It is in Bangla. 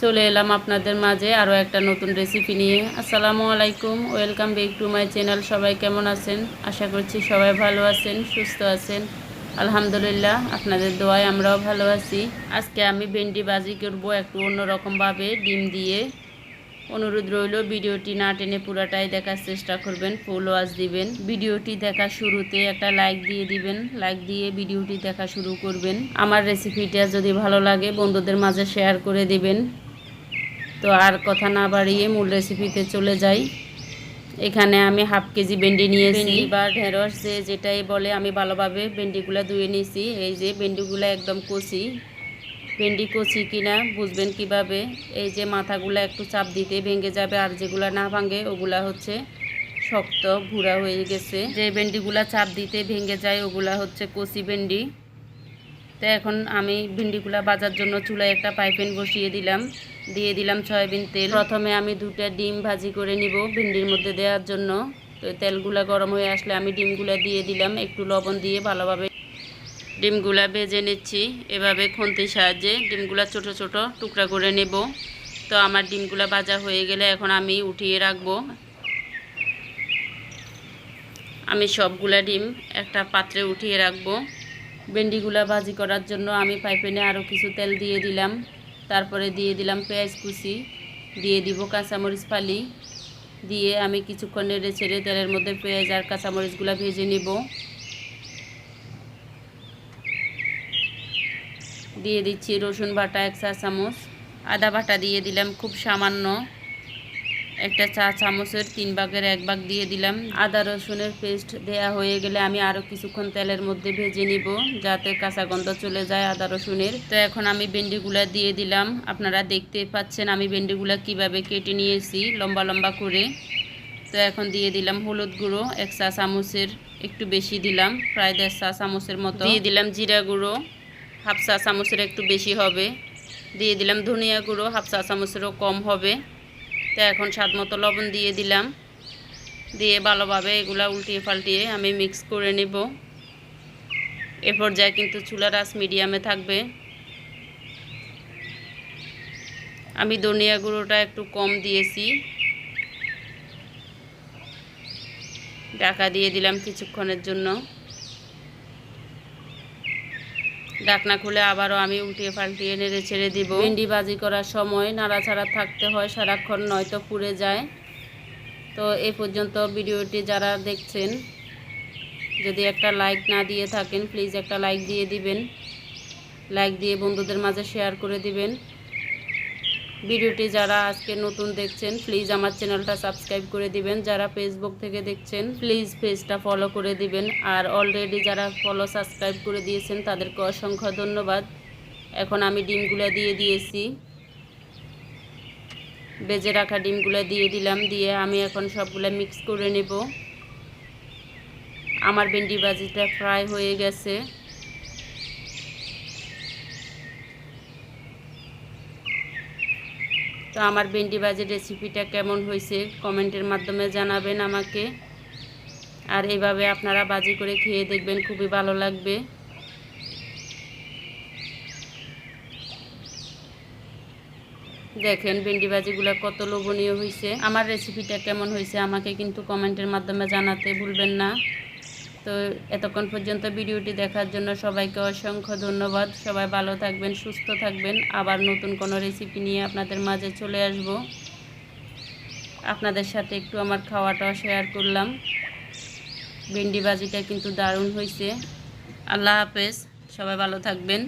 চলে এলাম আপনাদের মাঝে আরও একটা নতুন রেসিপি নিয়ে। আসসালামু আলাইকুম, welcome back to my channel. সবাই কেমন আছেন? আশা করছি সবাই ভালো আছেন, সুস্থ আছেন। আলহামদুলিল্লাহ, আপনাদের দোয়ায় আমরাও ভালো আছি। আজকে আমি ভেন্ডি ভাজি করব একটু অন্যরকমভাবে, ডিম দিয়ে। অনুরোধ রইল ভিডিওটি না টেনে পুরাটাই দেখার চেষ্টা করবেন, ফুল ওয়াচ দিবেন। ভিডিওটি দেখা শুরুতে একটা লাইক দিয়ে দিবেন, লাইক দিয়ে ভিডিওটি দেখা শুরু করবেন। আমার রেসিপিটা যদি ভালো লাগে বন্ধুদের মাঝে শেয়ার করে দিবেন। তো আর কথা না বাড়িয়ে মূল রেসিপিতে চলে যাই। এখানে আমি হাফ কেজি ভেন্ডি নিয়েছি বা ঢেঁড়স যেটাই বলে, আমি ভালোভাবে ভেন্ডিগুলো ধুয়ে নিয়েছি। এই যে ভেন্ডিগুলো একদম কচি। ভেন্ডি কচি কিনা বুঝবেন কিভাবে? এই যে মাথাগুলো একটু চাপ দিতে ভেঙে যাবে, আর যেগুলো না ভাঙে ওগুলা হচ্ছে শক্ত ভুড়া হয়ে গেছে। যে ভেন্ডিগুলো চাপ দিতে ভেঙে যায় ওগুলা হচ্ছে কচি ভেন্ডি। তো এখন আমি ভেন্ডিগুলো ভাজার জন্য চুলায় একটা পাইপ্যান বসিয়ে দিলাম, দিয়ে দিলাম সয়াবিন তেল। প্রথমে আমি 2টা ডিম ভাজি করে নিব ভেন্ডির মধ্যে দেওয়ার জন্য। তো তেলগুলো গরম হয়ে আসলে আমি ডিমগুলো দিয়ে দিলাম, একটু লবণ দিয়ে ভালোভাবে ডিমগুলা ভেজে নিচ্ছি। এভাবে খুন্তির সাহায্যে ডিমগুলা ছোট ছোট টুকরা করে নেব। তো আমার ডিমগুলা ভাজা হয়ে গেলে এখন আমি উঠিয়ে রাখবো। আমি সবগুলা ডিম একটা পাত্রে উঠিয়ে রাখবো। ভেন্ডিগুলা ভাজি করার জন্য আমি পাইপ্যানে আরও কিছু তেল দিয়ে দিলাম। তারপরে দিয়ে দিলাম পেঁয়াজ কুচি, দিয়ে দিব কাঁচামরিচ ফালি, দিয়ে আমি কিছুক্ষণ নেড়ে ছেড়ে তেলের মধ্যে পেঁয়াজ আর কাঁচামরিচগুলো ভেজে নিব। দিয়ে দিচ্ছি রসুন বাটা 1 চা চামচ, আদা বাটা দিয়ে দিলাম খুব সামান্য, একটা চা চামচের 3 ভাগের 1 ভাগ দিয়ে দিলাম। আদা রসুনের পেস্ট দেয়া হয়ে গেলে আমি আরও কিছুক্ষণ তেলের মধ্যে ভেজে নিব, যাতে কাঁচা গন্ধ চলে যায় আদা রসুনের। তো এখন আমি ভেন্ডিগুলা দিয়ে দিলাম। আপনারা দেখতে পাচ্ছেন আমি ভেন্ডিগুলা কিভাবে কেটে নিয়েছি লম্বা লম্বা করে। তো এখন দিয়ে দিলাম হলুদ গুঁড়ো 1 চা চামচের একটু বেশি দিলাম, প্রায় 1.5 চা চামচের মতো। দিয়ে দিলাম জিরা গুঁড়ো হাফ চা চামচের একটু বেশি হবে। দিয়ে দিলাম ধনিয়া গুঁড়ো হাফ চা চামচেরও কম হবে। তো এখন স্বাদ মতো লবণ দিয়ে দিলাম, দিয়ে ভালোভাবে এগুলা উল্টিয়ে পাল্টিয়ে আমি মিক্স করে নেব। এ পর্যায়ে কিন্তু চুলার আঁচ মিডিয়ামে থাকবে। আমি ধনিয়া গুঁড়োটা একটু কম দিয়েছি। ঢাকা দিয়ে দিলাম কিছুক্ষণের জন্য। ঢাকনা খুলে আবারও আমি উল্টিয়ে পাল্টিয়ে নেড়ে ছেড়ে দিব। ভেন্ডি ভাজি করার সময় নাড়াচাড়া থাকতে হয় সারাক্ষণ, নয়তো পুড়ে যায়। তো এই পর্যন্ত ভিডিওটি যারা দেখছেন, যদি একটা লাইক না দিয়ে থাকেন প্লিজ একটা লাইক দিয়ে দিবেন। লাইক দিয়ে বন্ধুদের মাঝে শেয়ার করে দিবেন। ভিডিওটি যারা আজকে নতুন দেখছেন প্লিজ আমার চ্যানেলটা সাবস্ক্রাইব করে দিবেন। যারা ফেসবুক থেকে দেখছেন প্লিজ পেজটা ফলো করে দিবেন। আর অলরেডি যারা ফলো সাবস্ক্রাইব করে দিয়েছেন তাদেরকে অসংখ্য ধন্যবাদ। এখন আমি ডিমগুলো দিয়ে দিয়েছি, ভেজে রাখা ডিমগুলো দিয়ে দিলাম, দিয়ে আমি এখন সবগুলো মিক্স করে নেব। আমার ভেন্ডি ভাজিটা ফ্রাই হয়ে গেছে। তো আমার ভেন্ডি ভাজির রেসিপিটা কেমন হয়েছে কমেন্টের মাধ্যমে জানাবেন আমাকে। আর এইভাবে আপনারা ভাজি করে খেয়ে দেখবেন, খুবই ভালো লাগবে। দেখেন ভেন্ডি ভাজিগুলো কত লোভনীয় হয়েছে। আমার রেসিপিটা কেমন হয়েছে আমাকে কিন্তু কমেন্টের মাধ্যমে জানাতে ভুলবেন না। তো এতক্ষণ পর্যন্ত ভিডিওটি দেখার জন্য সবাইকে অসংখ্য ধন্যবাদ। সবাই ভালো থাকবেন, সুস্থ থাকবেন। আবার নতুন কোনো রেসিপি নিয়ে আপনাদের মাঝে চলে আসব। আপনাদের সাথে একটু আমার খাওয়াটাও শেয়ার করলাম। ভেন্ডি ভাজিটা কিন্তু দারুণ হয়েছে। আল্লাহ হাফেজ, সবাই ভালো থাকবেন।